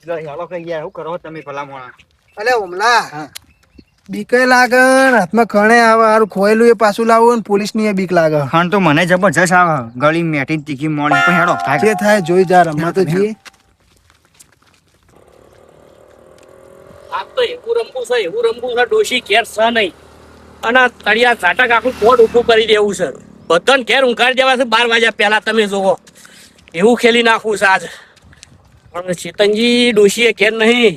Hello કઈ ગયા, શું કરો તમે ભલા મોણા? અલે ઓમલા બીકે લાગે હાથમાં ખણે આવે હારું ખોયેલું એ પાછું લાવું ને પોલીસ ની બીક લાગે. ખાન તો મને જબરજસ્ત આવે, ગળી મેઠી તીખી મોડી પણ હેડો જે થાય જોઈ જા રમવા તો જઈએ. આ તો એવું રમવું છે ડોશી ઘેર છે નહીં અને તળિયા ઝાટક આખું પોટ ઊભું કરી દેવું છે. બધાને ઘેર ઊંઘાડી દેવા છે 12 વાગ્યા પહેલા. તમે જોવો એવું ખેલી નાખવું છે આજ. પણ ચેતનજી ડોશીએ ઘેર નહીં.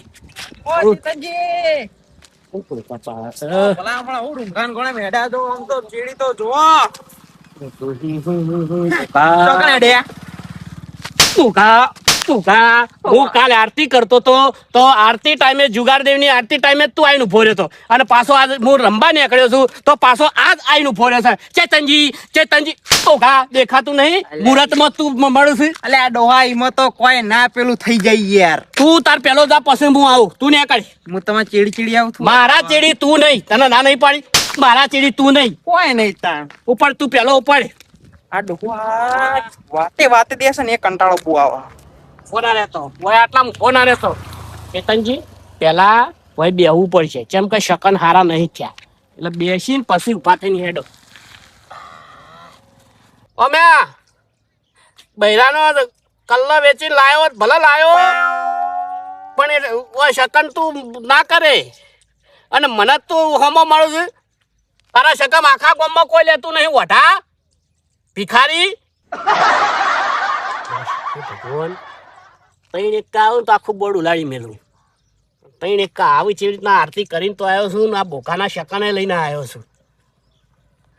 હું કાલે આરતી કરતો તો આરતી ટાઈમે જુગારદેવ ની આરતી ટાઈમે તું આઈને ઉભો રહ્યો અને પાછો આજ હું રંબા નીકળ્યો છું તો પાછો આજ આઈને ઉભો રહ્યો છે. ચેતનજી ઓઘા દેખાતું નહીં મુહૂર્ત માં તું મળું છું. અલે આ ડોહાઈમાં તો કોઈ ના પેલું થઈ જાય યાર. તું તાર પેલો જા પછી હું આવું. તું નીકળ. હું તમારે ચીડી આવું છું. મારા ચીડી તું નહીં. તને ના નહીં પાડી. મારા ચીડી તું નહીં. કોઈ નહીં તાણ ઉપર તું પેલો ઉપર. આ ડોહા વાતે દેશે ને એ કંટાળો બહુ આવે. ફોના રહેતો હોય આટલા ફોના રહેતો. ચેતનજી પેલા હોય બેહવું પડશે. જેમ કે શકન હારા નહીં થયા એટલે બેસીને પછી ઉભા થઈને હેડો. અમે બૈરાનો કલ્લો વેચી લાયો ભલે લાયો પણ એ શકન તું ના કરે અને મને તું હોમો મળું છું. તારા શકમ આખા ગામમાં કોઈ લેતું નહીં. વઢા ભિખારી ભગવાન ત્રણ એકા આવું તો આખું બોર્ડ ઉલાડી મેલું. ત્રણ એકા આવી જેવી રીતના આરતી કરીને તો આવ્યો છું ને આ બોકાના શકને લઈને આવ્યો છું.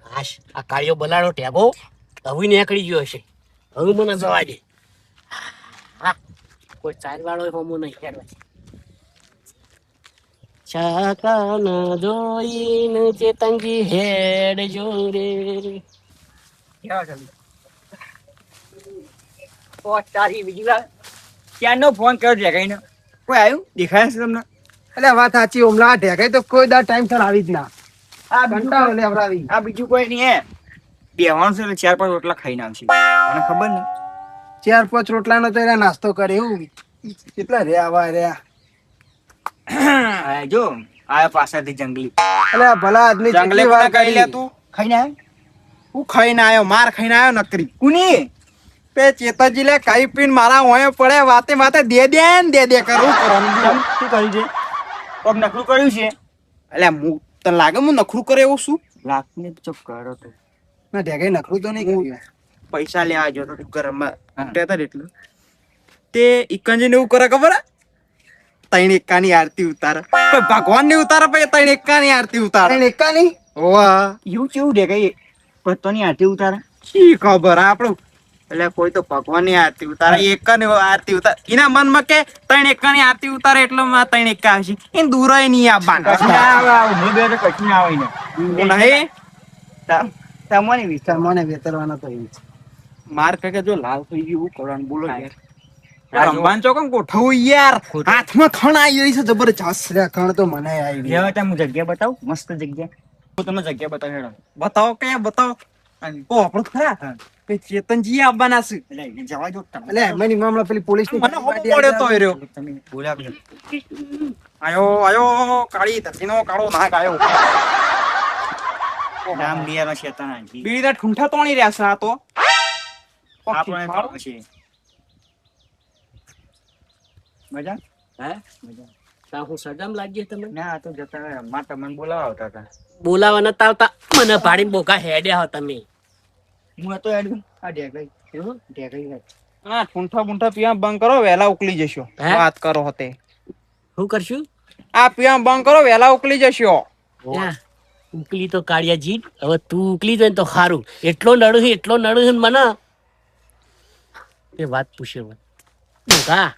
હાશ આ કાળિયો બલાડો ટેગો હવે નીકળી ગયો હશે. હવે મને જવા દે. હા કોઈ ચાર વાળો હોમો નહીં ખેડવા. શકન જોઈને ચેતનજી હેડ જોરે. ક્યાંનો ફોન કર્યો ઢેકાઈને? કોઈ આવ્યું દેખાય છે તમને? એટલે વાત સાચી ઓમલા ઢેકાઈ તો કોઈ દા ટાઈમ સર આવી જ ના. આ ઘંટાળો લેવડાવી. આ બીજું કોઈ નહીં હે. બેવાનું છે એટલે 4-5 રોટલા ખાઈને આવશે. મને ખબર ને 4-5 રોટલાનો તો એને નાસ્તો કરે એવું કેટલા રે આવા રહ્યા. જો આયા પાછળથી જંગલી. એટલે ભલા આદમી જંગલે કોને કહી લે તું? ખાઈને આવ્યો? હું ખાઈને આવ્યો, માર ખાઈને આવ્યો નકરી. કુની પે ચેતાજી લે ખાઈ પીને મારા ઓય પડે વાતે દે કરું કરવાનું. શું કર્યું છે? કોક નખરું કર્યું છે? એટલે હું તને લાગે હું નખરું કરે એવું શું? લાગને ચૂપ કરો તો. ના ઢેકાઈ નખરું તો નહીં કર્યું. પૈસા લેવા જો તો ઘરમાં ઉઠ્યા એટલું તે ઇકંજી ને એવું કરે ખબર? 3 એકાની આરતી ઉતારે. કોઈ ભગવાન ની ઉતારે પછી 3 એકાની આરતી ઉતારે. 3 એકાની? ઓવા એવું કેવું દે કઈ ભક્તોની આરતી ઉતારે? શી ખબર આપણું. એટલે કોઈ તો ભગવાન ની આરતી ઉતારે, એકાની આરતી ઉતારે. એના મનમાં કે 3 એકાની આરતી ઉતારે એટલે 3 એકા આવશે. એ દૂરાય નહીં આવવાના. તમને વેતરવાના તો એવું છે. માર કે જો લાલ થઈ ગયું કરવાનું બોલો યાર. રમવાન ચોકમ ગોઠવું યાર. હાથમાં ખણ આવી રહી છે જબરજસ્ત. ખણ તો મને આવી ગઈ. લેવા હું જગ્યા બતાવું મસ્ત જગ્યા. હું તમને જગ્યા બતાવી બતાવો કયા બતાવો. ઓ આપણું ખરા ચેતનજી આવવાના છે. જવા જો એટલે એમની મામલા પેલી પોલીસ ની મને હોમો પડ્યો તો એ રહ્યો. તમે બોલ્યા આયો કાળી ધરતીનો કાળો નાગ આયો. નામ લિયાનો શેતાન આજી બીડા ઠુંઠા તોણી રહ્યા છે. આ તો આપણે પાડો છે. મજા હે તા હું સડમ લાગી તમે? ના તો જતા રહ્યા માતા મને બોલાવતા હતા. બોલાવા નતા આવતા મને ભાડી બોકા હેડ્યા હો તમે. હું તો એડું આ ઢેકઈ હા ઠુંઠા પીવા બંધ કરો વેલા ઉકલી જશો. વાત કરો હતે શું કરશું? આ પીવા બંધ કરો વેલા ઉકલી જશો. ઉકલી તો કાળિયા જીત. હવે તું ઉકલી જાય તો સારું. એટલો નડું છે મને એ વાત પૂછે. બોકા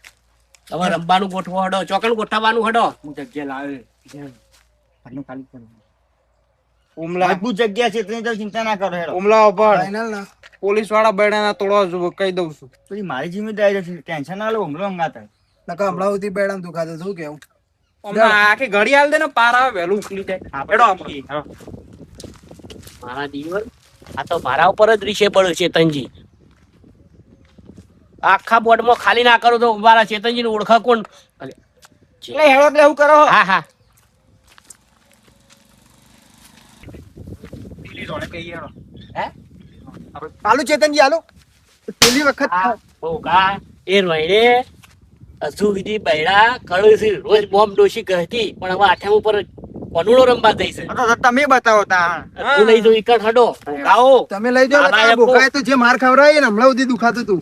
હવે રમવાનું ગોઠવો હડો. ચોકન ગોઠવવાનું હડો. હું જગ્યા લાવે ખાલી કરું. ઉમલા મજબૂત જગ્યા છે તેની તો ચિંતા ના કરો. હેડો ઉમલા ઉપર પોલીસ વાળા બેડાના તોડવા કહી દઉં છું. પછી મારી જિમ્મેદારી છે. ટેન્શન ના લો. હુમલો અંગાતા નકા હમણાં સુધી બેડામ દુખાતો શું કેવું? આખી ઘડી હાલ દે ને પાર આવે વહેલું ઉકલી જાય. હેડો મારા દીવર આ તો મારા ઉપર જ રીસે પડ્યો છે. તંજી આખા બોર્ડમાં ખાલી ના કરો તો મારા ચેતનજી ને ઓળખા કોણ? એટલે હેડો એટલે એવું કરો હા હા પેલી રોડે કહીએ હેડો. હે આલુ ચેતનજી આલુ પેલી વખત આ ભોગા એ રોયડે હજુ સુધી બૈડા કળું છે રોજ બોમ્બ ડોશી કહેતી પણ હવે આઠમ ઉપર પનુડો રમવા જઈ છે. તો તમે બતાવો તા તું લઈ જો ઈકડ હડો ભોગાઓ તમે લઈ જાઓ દાદા આ એ બોકાએ તો જે માર ખવડાય એને હમણાં સુધી દુખાતું હતું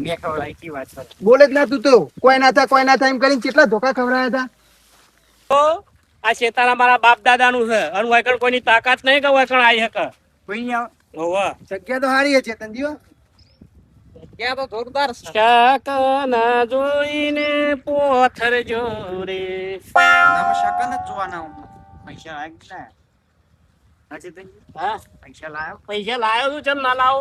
મેં ખબર કી વાત છે. બોલે જ ના તું તો કોઈ ના થાય એમ કરીને કેટલા ધોકા ખવડાયા હતા તો આ શેતાના મારા બાપ દાદા નું છે અને વાયકણ કોઈની તાકાત નહીં કે વાયકણ આવી શકે. કોઈ નહીં આવે. હોવે જગ્યા તો સારી છે ચેતનજી હો. ત્યાં તો જોરદાર છે. શકના જોઈને પોથર જોરે આમાં શકન જ જોવાના હું. પૈસા લાયા કે ના? હા ચેતનજી, હા પૈસા લાયો? પૈસા લાયો છું ચમ ના લાવો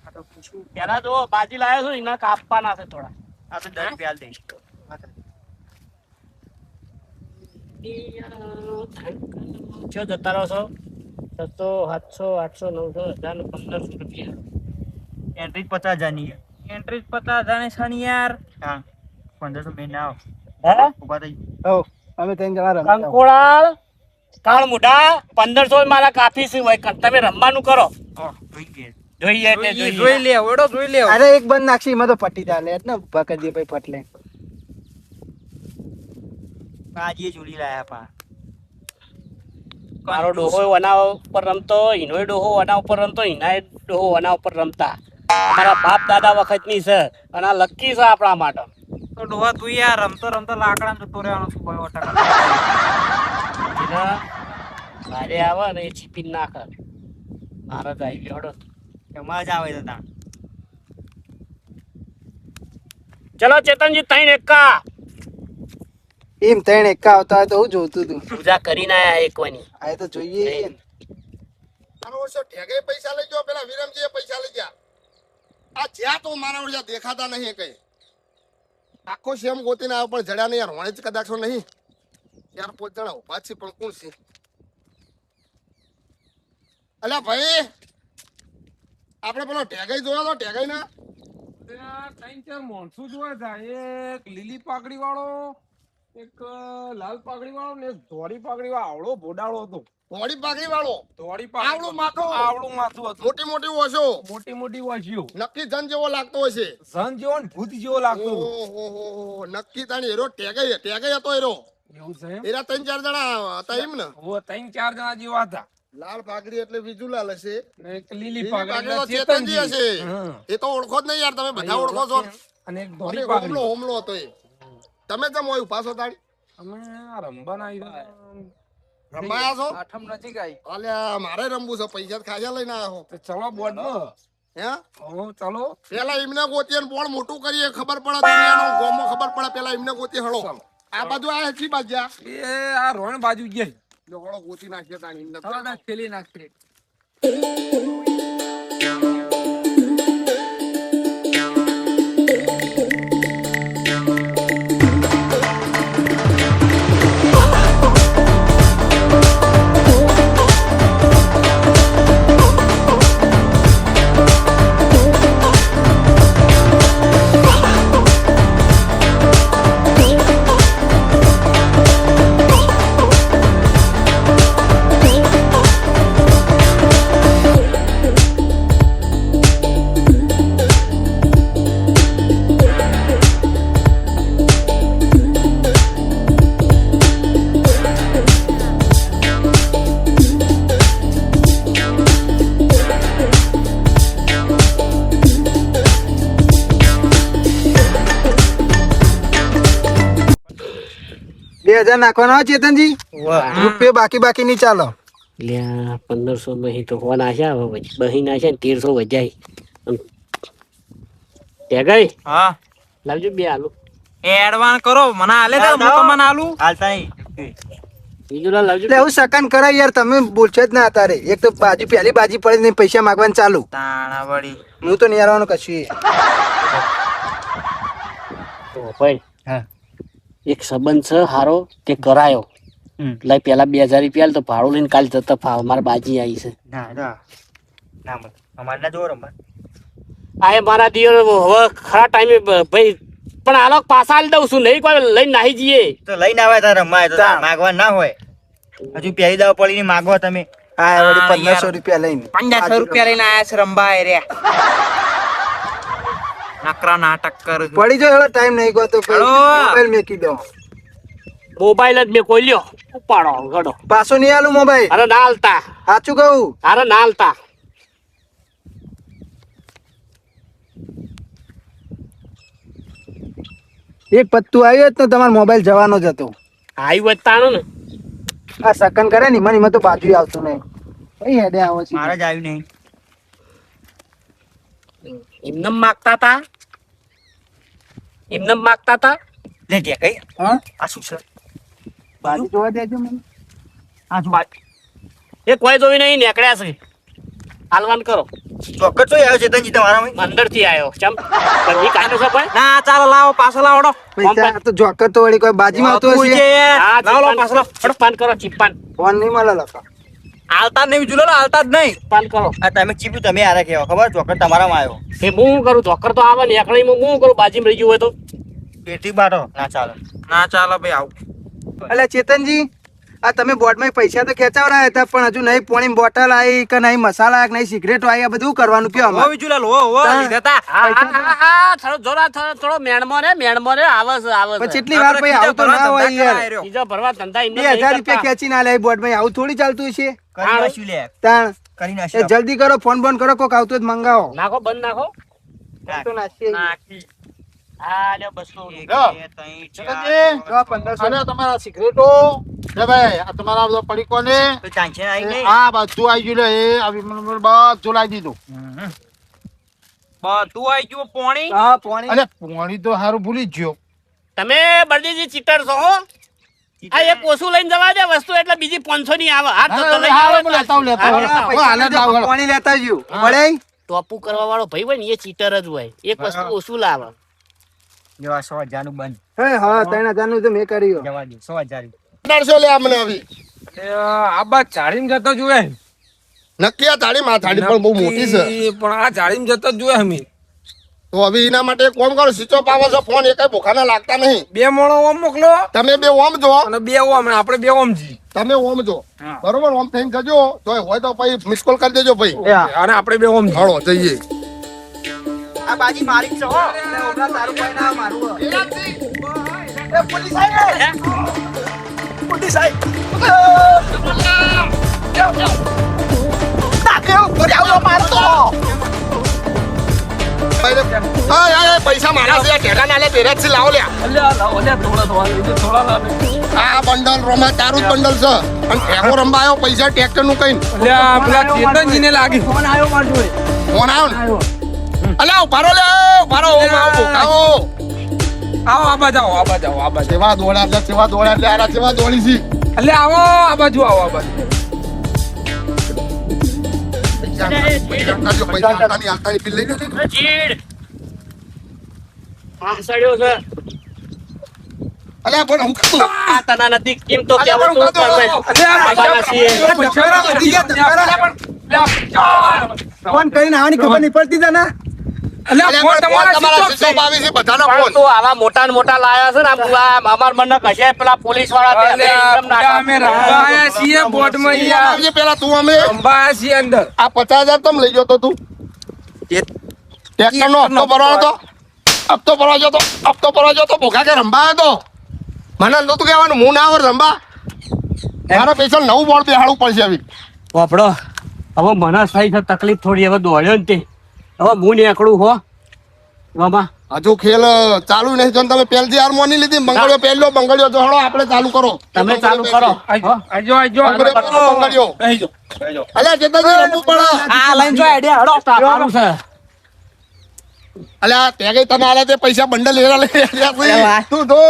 આ તો પૂછું. પેલા જો બાજી લાયો છું એના કાપવાના છે થોડા. આ તો 10 રૂપિયા દઈશ. છો જતા રહો છો 600 700 800 900 1000 1500 રૂપિયા. એન્ટ્રી 50,000 ની છે. એન્ટ્રી 50,000 ની છે ને યાર. હા 1500 મહિના આવો. હે ઉભા થઈ. હો અમે ત્રણ જણા રમતા કંકોળાળ કાળ મુઢા 1500 મારા કાફી છે હોય તમે રમવાનું કરો. જોઈ ગયા. જોઈએ એટલે જોઈ જોઈએ લે ઓડો જોઈ લે. અરે એક બંધ નાખશી એમાં તો પટ્ટી ચાલે ને ઉભા કરી દે ભાઈ પટલે બાજીએ જોડી લાયા પા. મારો ડોહો વના ઉપર રમતો ઈનોય ડોહો વના ઉપર રમતો ઈનાય ડોહો વના ઉપર રમતા મારા બાપ દાદા વખતની છે અને આ લકી છે આપણા માટે. તો ડોહા તું યાર રમતો રમતો લાકડા જતો રહેવાનો શું ભાઈ ઓટા એના ભારે આવે ને એ છીપી નાખે મારે તો આવી ગયો મજા આવે તો તા. ચલો ચેતનજી 3 એકા એમ ત્રણ એકા આવતા હોય તો હું જોતું તું પૂજા કરીને આયા એકવાની. આ તો જોઈએ ઠેગે પૈસા લઈ જાઓ પેલા વિરમજી પૈસા લઈ ગયા આ જ્યાં તો મારા વડે દેખાતા નહીં કઈ આખો શેમ ગોતીને આવ્યો પણ જડ્યા નહીં યાર વણે જ કદાચ નહીં યાર 5 જણા ઉભા છે પણ કોણ છે અલ્યા ભાઈ આપણે પેલો ઠેગાઈ જોયો તો ઠેગાઈ ના ત્રણ ચાર માણસો જોવા જાય એક લીલી પાઘડી વાળો એક લાલ પાઘડી વાળો ને એક ધોળી પાઘડી વાળો આવડો ભોડાળો હતો ધોળી પાઘડી વાળો ધોળી આવડું માથું. આવડું માથું હતું મોટી મોટી ઓછો મોટી મોટી વાંચીઓ નક્કી જન જેવો લાગતો હશે સન જેવો ને ભૂત જેવો લાગતો હતો. ઓહો નક્કી તાણી હેરો ટેગાઈ હતો હેરો એવું છે એમ? એરા 3-4 જણા હતા એમ ને ઓ ત્રણ ચાર જણા જેવા હતા લાલ પાઘડી એટલે વિજુલાલ હશે ને એક લીલી લીલી પાઘડી પાઘડી તો ચેતનજી ચેતનજી હશે હા. એ તો ઓળખો જ નહીં યાર તમે બધા ઓળખો છો અને એક અને ધોળી હોમલો પાઘડી હોમલો હતો એ તમે કેમ હોય પાછો તાળી અમે આ રમવાના આવ્યા રમાયા છો આઠમ નજીક આવી અલ્યા મારે રમવું છે પૈસા ખાસા લઈને આવ્યો તો ચલો બોર્ડમાં હે હો ચલો પેલા એમને ગોતીએ ને બોર્ડ મોટું કરીએ ખબર પડે દુનિયાનો ગોમમાં ખબર પડે પેલા એમને ગોતી હળો આ બાજુ આ હેચી બાજ્યા એ આ રોણ બાજુ ગયા જો હળો ગોતી નાખીએ તાણી એમને ખેલી નાખશે ₹2000 નાખવાના હોય ચેતનજી રૂપિયા બાકી નહીં ચાલો લ્યા 1500 બહી તો હોવા નાખ્યા હવે પછી બહી નાખ્યા ને 1300 વજાય ત્યાં ગઈ હા લાવજો 2 આલુ એડવાન્સ કરો મને આલે તો હું તમને આલું હાલતા નહીં. બીજું લાવજો એટલે હું સકન કરાય યાર તમે બોલશો જ ના તારે એક તો બાજુ પહેલી બાજી પડી ને પૈસા માંગવાનું ચાલુ તાણા વળી હું તો નહીં હારવાનું કશું તો ભાઈ હા એક સંબંધ છે હારો તે કરાયો એટલે પેલા 2000 રૂપિયા તો ભાડું લઈને કાલ જતા ફાવ મારા બાજી આવી છે ના ના ના મત અમારે ના જો રમવા આ એ મારા દિયર હવે ખરા ટાઈમે ભાઈ પણ આ લોકો પાછા આલી દઉં છું નહીં કોઈ લઈને નાહી જઈએ તો લઈને આવે તારે રમાય તો માગવા ના હોય હજુ પહેરી દાવ પડી ની માગવા તમે હા વળી 1500 રૂપિયા લઈને 1500 રૂપિયા લઈને આયા છે રંબા રે નકરા નાટક કર પડી જો એનો ટાઈમ નહીં ગયો તો મોબાઈલ મેકી દો મોબાઈલ જ મેં કોઈ લ્યો ઉપાડો ગડો પાછો નહીં આલું મોબાઈલ અરે ના હાલતા સાચું કહું અરે ના હાલતા એક પત્તું આવ્યું જ તો તમારો મોબાઈલ જવાનો જ હતો આવી વધતાનો ને આ સકન કરે ને મને તો બાજુ આવતું નહીં કઈ હેડે આવો છે મારે જ આવ્યું નહીં એમને માગતા તા એમને માગતા તા લે દે કઈ હા આ શું છે બાજુ જોવા દેજો મને આ જો એ કોઈ જોઈ નહીં નીકળ્યા છે હાલવાન કરો ચોક્કસ તો આવ્યો ચેતનજી તમારા અંદર થી આવ્યો ચમ બધી કાઢો છો ભાઈ ના ચાલો લાવો પાછો લાવડો પૈસા આ તો જોકર તો વળી કોઈ બાજીમાં આવતું હશે હા લાવો પાછો ચિપ્પાન કરો ચિપ્પાન ફોન નહીં મળે લખા હાલતા જ નહીં જુલો હાલતા જ નહીં ચિપ્પાન કરો આ તમે ચીપ્યું તમે આરે કેવો ખબર ચોક્કસ તમારામાં આવ્યો એ હું કરું ધોકર તો આવે ને એકડીમાં હું કરું બાજીમાં રહી ગયું હોય તો પેટી બાટો ના ચાલે ના ચાલો ભાઈ આવું એટલે ચેતનજી આ તમે બોર્ડમાં પૈસા તો ખેંચાવડા હતા પણ હજુ નહીં પોણી બોટલ આવી કે નહીં મસાલા કે નહીં સિગરેટો આવી આ બધું કરવાનું કયો હો વિજુલાલ હો લીધા તા થોડો જોરા થોડો મેણમો રે આવે છે આવે પછી છે એટલી વાર પછી આવું તો ના હોય યાર બીજો ભરવા ધંધા એમને 2000 રૂપિયા ખેંચી ના લે બોર્ડમાં આવું થોડી ચાલતું છે કરી નાખ્યું લે તાણ કરી એ નાખ્યું જલ્દી કરો ફોન બોન કરો કોક આવતું જ મંગાવો નાખો બંધ નાખો તો નાખીએ. નાખી હા લ્યો 200 એક, લો. બે, ત્રણ, ચેતનજી, ચાર. જો 1500 અને તમારા સિગરેટો લે ભાઈ આ તમારા બધા પડીકોને તો ચાંચે આવી નહીં આ બધું આવી ગયું લે એ આવી બધું લાવી દીધું બધું આવી ગયું પોણી હા પોણી અરે પાણી તો હારું ભૂલી જ ગયો તમે બળદીજી ચીટર છો હો આ એક ઓછું લઈને જવા દે વસ્તુ એટલે બીજી 500 ની આવે હાથ તો લઈ હાલો, આવે લેતા આવું, લેતા આવું. હા, હો, હાલે જ લાવો, હાલો. પોણી લેતા જ્યું મળે ટોપુ કરવા વાળો ભાઈ હોય ને એ ચીટર જ હોય એક વસ્તુ ઓછું લાવે જો આ 100,000 નું બંધ હે હા 3000 નું તો મેં કર્યું જવા દે 100,000 1500 લે અમને આવી આ બાદ ચાળીમાં જતો જોયે નક્કી આ થાળી માં થાળી પણ બહુ મોટી છે પણ આ ચાળીમાં જતો જ જોયે અમે તો હવે એના માટે એક કામ કરો સ્વિચ ઓફ આવે છે ફોન એકાય ભૂખાના લાગતા નહીં 2 મોણો ઓમ મોકલો તમે બે ઓમ જો અને 2 ઓમ અને આપણે 2 ઓમ જી તમે ઓમ જો બરોબર ઓમ થઈને જજો તો હોય તો પછી મિસ કોલ કરી દેજો ભાઈ અને આપણે 2 ઓમ જી હાલો જઈએ આ બાજી મારી જ છે હો તારું કોઈ ના મારું પૈસા મારા છે ટેકા ના લે તેરે જ લાવો લ્યા આ બંડલ રોમા તારું જ બંડલ છે અને ટેકો રંબા આવ્યો પૈસા ટ્રેક્ટર નું કઈ પેલા ચેતનજીને લાગી ફોન આવ્યો માર જોડે ફોન આવ્યો ને અલ્યા ઉભારો લે ઉભારો ઓમ આવો આવો આવો આ બાજુ આવો આ બાજુ આવો આ બાજુ સેવા દોડા લે સેવા દોડા લે આરા સેવા દોડી છે એટલે આવો આ બાજુ આવો આ બાજુ પૈસા આતાની આતાની બિલ લઈ લે ચીડ સડ્યો છે અલ્યા પણ હું કીધું આ તના નથી કેમ તો અલ્યા, કેવું પણ તું હું કરવે ફોન કરીને આવવાની ખબર નહીં પડતી તને અલ્યા, ફોન પણ તમારા તમારા સ્વિચ ઓફ સ્વિચ ઓફ આવી છે બધાના ફોન તો આવા મોટા ને મોટા લાયા છે ને અમાર મને કશે પેલા પોલીસ વાળા અમે રંબા આયા છીએ બોટમાં યાર આવજે પેલા તું અમે રંબા આયા છીએ અંદર આ 50,000 તમ લઈ ગયો તો તું ટ્રેક્ટર નો હપ્તો ભરવાનો તો હપ્તો ભરવા જતો ભોગા કે રંબા હતો મને નતું કહેવાનું હું ના આવડ રંબા મારા પૈસા નવું બોર્ડ બેહાડવું પડશે આવી વાપડો હવે મને થઈ છે તકલીફ થોડી હવે દોડ્યો ને તે હવે હું નીકળું હો મામા હજુ ખેલ ચાલુ નહીં જો તમે પહેલથી હાર મોની લીધી બંગડીઓ પહેલો બંગડીઓ જો હળો આપણે ચાલુ કરો તમે ચાલુ કરો આજો બંગડીઓ અલ્યા ચેતનજી રમવું પડે આ લાઈન જો આઈડિયા હડો સારું છે અલ્યા તે કઈ તમે આલા તે પૈસા બંડલ લેવા લઈ તું જો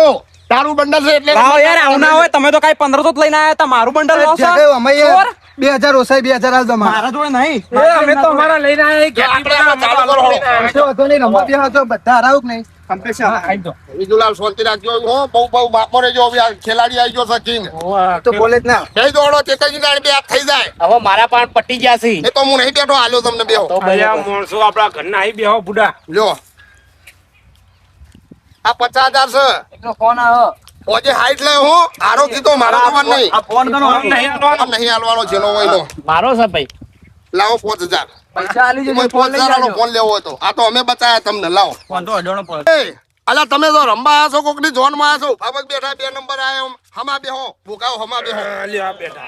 તારું બંડલ છે એટલે લાવો યાર આવું ના હોય તમે તો કઈ 1500 જ લઈને આયા હતા મારું બંડલ લો છો જગ્યાએ અમે યાર 2000 ઓછાઈ 2000 આલ દો મારા જોડે નહીં અમે તો અમારા લઈને આયા આપણે ચાલુ કરો હળો વાંધો નહીં રમવા બેહો તો બધા હરાવું કે નહીં કમ્પ્લીટ છે આઈ તો વિજુલાલ શાંતિ રાખજો હો બહુ બાપો રેજો હવે આ ખેલાડી આવી ગયો સચિન તો બોલે જ ના જઈ દોડો ચેતનજી ના બે હાથ થઈ જાય હવે મારા પણ પટી ગયા છે એ તો હું નહીં બેઠો હાલ્યો તમને બેહો તો અલ્યા માણસો આપણા ઘરના આવી બેહો બુડા લ્યો આ 50,000 છે એકનો ફોન આવ્યો ઓજે હાઈટ લે હું આરો કીધો મારો ખબર નહીં આ ફોન કરો નહીં હાલવાનો. આ નહીં હાલવાનો જેનો હોય તો મારો છે ભાઈ લાવો 5,000 પૈસા આલી તમે જજો ફોન લઈ 5,000 વાળો જાજો ફોન લેવો હતો આ તો અમે બચાયા તમને લાવો ફોન તો અડોણો પડે એ અલા તમે તો રમવા આવ્યા છો કોકની ઝોન માં આવ્યા છો ભાવક બેઠા 2 નંબર આયો હમા બેહો ભૂકાઓ હમા બેહો અલ્યા બેટા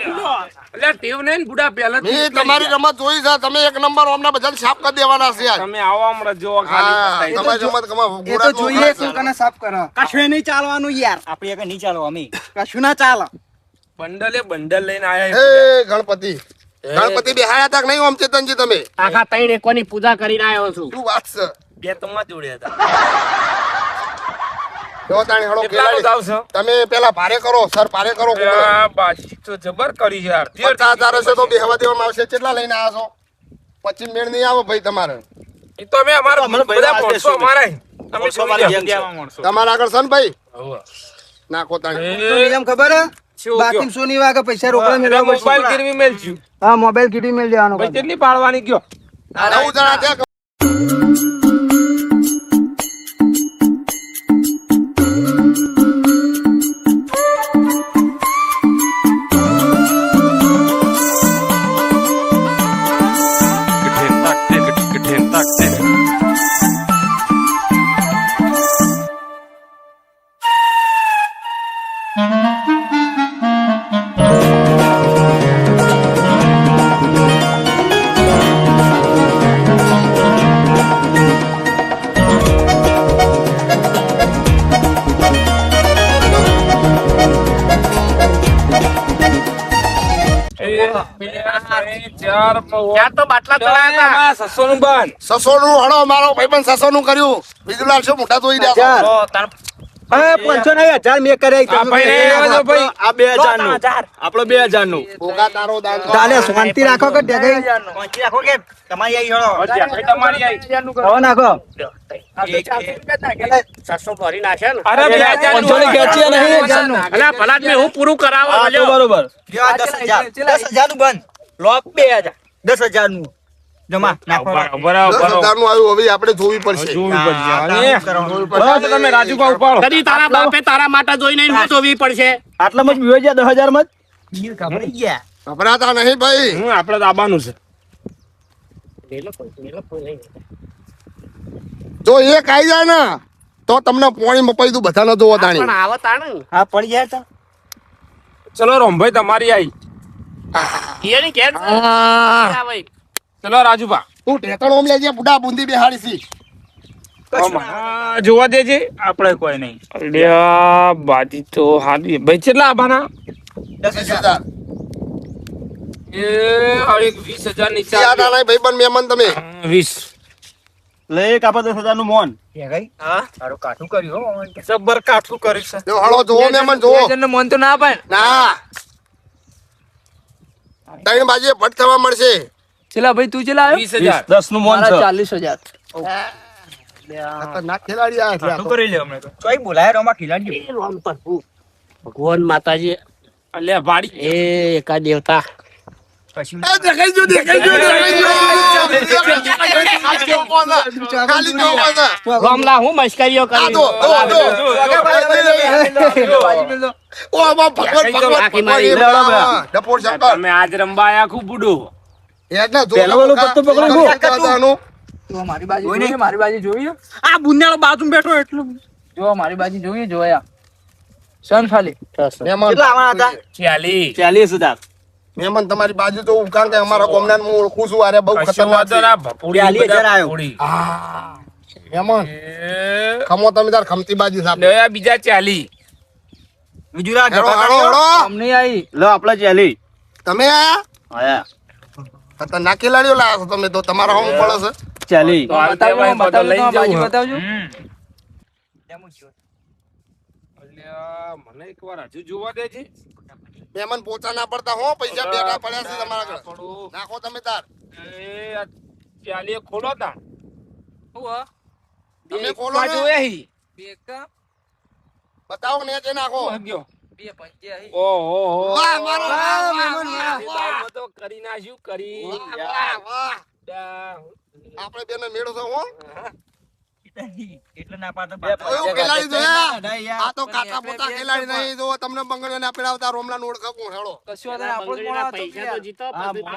અલ્યા ટેવ નહીં ને બુડા પહેલા મેં તમારી રમત જોઈ છે તમે 1 નંબર અમને બધા સાફ કરી દેવાના છે યાર તમે આવો હમણાં જો હા, ખાલી તમારી રમત કમા એ તો જોઈએ શું કને સાફ કરો કશું નહીં ચાલવાનું યાર આપણે એક નહીં ચાલો અમે કશું ના ચાલે બંડલ લઈને આયા એ ગણપતિ ગણપતિ બેહાયા તા કે નહીં ઓમ ચેતનજી તમે આખા 3 એકોની પૂજા કરીને આવ્યો છું શું વાત છે બે તમાર જોડે હતા જો તાણી હળો કેટલાનો ખેલાડી જાવ છો તમે પેલા ભારે કરો સર ભારે કરો આ બાજી તો જબર કરી છે યાર 50,000 હશે તો બેહવા દેવામાં આવશે કેટલા લઈને આવ્યા છો પછી મેળ નહીં આવે ભાઈ તમારે એ તો અમે અમારા બધા માણસો અમારા અમે તમારા આગળ છે ને ભાઈ હવે નાખો તાણી તો નિયમ ખબર હે શું બાકી કયો? સોની વાગે પૈસા રોકડા મેળવવા મોબાઈલ ગીરવી મેલજો હા મોબાઈલ કીટી મેળ દેવાનો ભાઈ કેટલી પાડવાની કયો 9 જણા છે ચાર ચાર તો બાટલા ચડાયા હતા 600 નું બંધ 600 નું હળો મારો ભાઈબંધ 600 નું કર્યું વિજુલાલ શું મોટા જોઈ રહ્યા છો અરે 5,000 મેં કર્યા આ ભાઈ ને આવ્યો છો ભાઈ આ 2000 નું આપણો 2000 નું ભોગા તારો દાન ચાલે શાંતિ રાખો કે ડેગાઈ પહોંચી રાખો કે તમારી આઈ હળો ભાઈ તમારી આઈ હવે નાખો 700 ભરી નાખ્યા ને અરે 2000 નું ખેંચ્યા નહીં. અલ્યા ભલા જ મેં હું પૂરું કરાવો હા તો બોલ્યો. બરોબર 10,000 નું બંધ લોક 2000 10,000 નું જમા નાખો બરાબર 10,000 નું આવ્યું હવે આપણે જોવી પડશે જોવી પડશે હા, અને કરવાનું. બસ તમે રાજુભાઈ ઉપાડો કદી તારા બાપે તારા માટે જોઈને હું જોવી પડશે આટલામાં જ બીવાઈ ગયા 10,000 માં જ ગભરાઈ ગયા ગભરાતા નહીં ભાઈ આપણે તો આવવાનું છે જો એક આવી જાય ને તો તમને પોણી મપાઈ દઉં બધાને જોવો તાણી પણ આવો તાણ હા પડી જાય તો ચલો રોમભાઈ તમારી આઈ કેની કેર છે? આ, આ ભાઈ ચલો રાજુભા તું ટેકણ ઓમ લેજે બુડા બુંદી બેહાડી સી જોવા દેજે આપણે કોઈ નહીં અલ્યા બાજી તો હારી ભાઈ કેટલા આબાના 20,000 એ એક 20,000 નીચે યાદ આ નહીં ભાઈબંધ મહેમાન તમે 20 લે એક આપા 10,000 નું મોન હા તારું કાઠું કર્યું હો જબર કાઠું કરીશ જો હળો જોવો મહેમાન જોવો મન તો ના પાય ના ત્રણ બાજુએ ભટ્ટ થવા મળશે ચલા ભાઈ તું ચલા 20,000 10 નું મોન છે 40,000 ખતરનાક ખેલાડી આ છે આ શું તો. કરી લે હમણે તો ચોઈ બોલાય રોમાં ખીલાડી એ રામ પ્રભુ ભગવાન માતાજી અલ્યા વાડી એ એકા દેવતા કશું એ દેખાઈ ગયો, દેખાઈ ગયો, દેખાઈ ગયો. ખાલી જોવો છે. રામલા હું મશ્કરીઓ આ કરી જો, જો. ઓ આમાં ભગવાન, ભગવાન, આખી ભગવાન, મારી. એ બધા. ડફોર શંકર. તમે આજ રંબા આયા ખૂબ બુડો એટલે જો પહેલો વાળો પત્તો પકડી ગયો. દાદાનું. મારી બાજુ જોઈએ આ બુંદાળો બાજુ બેઠો એટલું જો મારી બાજુ જોઈએ જોયા સન ખાલી મહેમાન, કેટલા આવવાના હતા 40 40,000 મહેમાન તમારી બાજુ તો કારણ કે અમારા ગામના હું ઓળખું છું અરે બહુ ખતરનાક છે. ભપુડી 40,000 આયો. ભપુડી. મહેમાન એ ખમો તમે તાર ખમતી બાજી સાહેબ લે આ બીજા 40 બીજું હેડો, હેડો, હેડો. અમને આવી લો આપલા 40 તમે આયા આયા ખતરનાક ખેલાડીઓ લાયા છો તમે તો તમારા હોમ પડે છે 40 તો હાલ તેમાં બધો લઈ જવું હે. બતાવજો હમ. અલ્યા મને એકવાર હજુ જોવા દે છે મહેમાન પોચા ના પડતા હો પૈસા બેઠા પડ્યા છે તમારા આગળ. પડો. નાખો તમે તાર એ આ 40 ખોલો તા તમે ખોલો ને. જોયા હી બતાવો ને તે નાખો ભાગ્યો. 285. ઓહો. વાહ મારો વાહ, વાહ, આ વાહ, વાહ. દારૂમાં તો કરી નાખ્યું, કરી. વાહ, વાહ. યા. આપણે બેને મેળો છે હો એટલે ના પાડતો એવું ખેલાડી જોયા નહીં યાર. આ તો કાકા પોતા ખેલાડી નહીં જો તમને બંગડીઓ ના પેડાવતા રોમલા નો ઓળખા કોણ હેડો કશું વાંધો નહીં, આપણો જ બંગડીના મોણો હતો કે પૈસા તો યાર. જીતો હા, પછી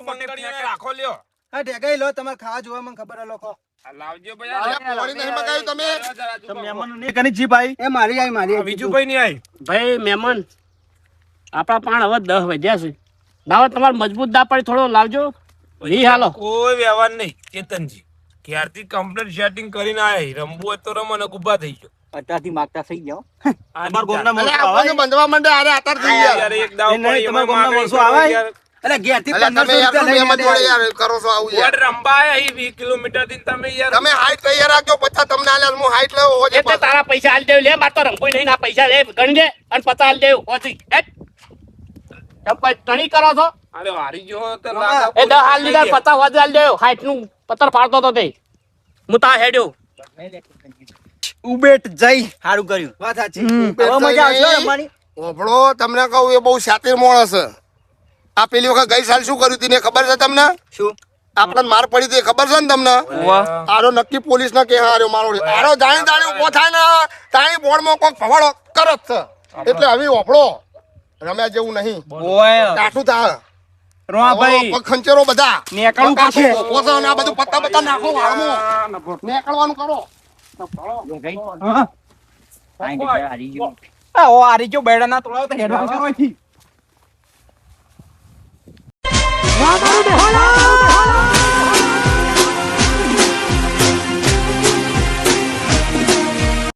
મંગળીને રાખો લ્યો. હા ઢેકાઈ લો તમારે ખાવા જોવા મને ખબર હે લોકો આ લાવજો ભાઈ. અલ્યા, પોણી નહીં મગાવ્યું તમે? કની જી ભાઈ એ મારી આવી મારી આ આવી. બીજું કોઈ નહીં આવી. ભાઈ મહેમાન આપણા પાણ હવે 10 વાગ્યા છે દાવા તમારે મજબૂત દા પડી થોડો લાવજો વી હાલો કોઈ વ્યવહાર નહીં ચેતનજી ક્યારથી કમ્પ્લીટ સેટિંગ કરીને આયા રમવું હોય તો રમો ને ઉભા થઈ ગયો અત્યારથી માગતા થઈ જાઓ આ તમારા ગોમના અલ્યા, માણસો આપણને બંધવા માંડે અરે આતર થઈ ગયા યાર એક દાવ નહીં, નહીં, પડી તમારા એમાં ગામના માગે માણસો કરો આવે? યાર. અરે ઘેરથી અલ્યા, 1500 તમે યાર રૂપિયા શું લઈને મહેમત જોડે આવ્યા. યાર કરો છો આવું યાર વોટ રંબા આયા અહીં 20 કિલોમીટર થી તમે યાર તમે હાઈટ તૈયાર રાખજો પછી તમને આલ્યા હું હાઈટ લેવો હોજે એટલે તારા પૈસા આલી દેવ લે માર તો રંગોઈ નહીં ના પૈસા લે ગણી દે અને 50 આલી દેવ ઓછી તમે તણી કરો છો અરે હારી જો તો હા. લાગા એ 10 હાલ લીધા 50 વાજે આલી દેવ 60 નું પત્તર ફાડતો તો તે હું તા હેડ્યો ઉબેટ જઈ સારું કર્યું વાત સાચી હવે મજા આવશે હો રમવાની ઓભળો તમને કહું એ બહુ શાતીર માણસ છે આ પેલી વખત ગઈ સાલ શું કર્યું તીને ખબર છે તમને શું આપણને માર પડી હતી ખબર છે ને તમને આરો નક્કી પોલીસ ના કે હાર્યો મારો આરો જાણી જાણી ઉભો થાય ને તાણી બોર્ડ માં કોક ભવાડો કરત છે એટલે હવે ઓભળો રમ્યા જેવું નહીં ઓય કાઠું થા રોવા ભાઈ પગ ખંચેરો બધા નીકળવું પડશે. ઉભો છો ને આ બધું પત્તા પત્તા નાખો વાળમાં નીકળવાનું કરો હા ઓ હારી ગયો બેડા ના તોડાવ તો હેડવા કરો અહીંથી.